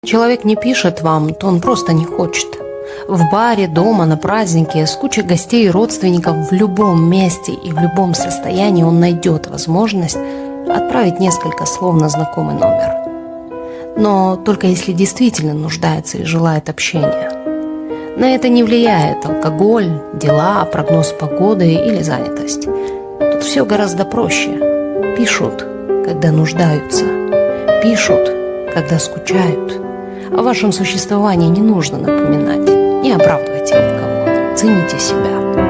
Человек не пишет вам, то он просто не хочет. В баре, дома, на празднике, с кучей гостей и родственников в любом месте и в любом состоянии он найдет возможность отправить несколько слов на знакомый номер. Но только если действительно нуждается и желает общения. На это не влияет алкоголь, дела, прогноз погоды или занятость. Тут все гораздо проще. Пишут, когда нуждаются. Пишут, когда скучают. О вашем существовании не нужно напоминать. Не оправдывайте никого. Цените себя.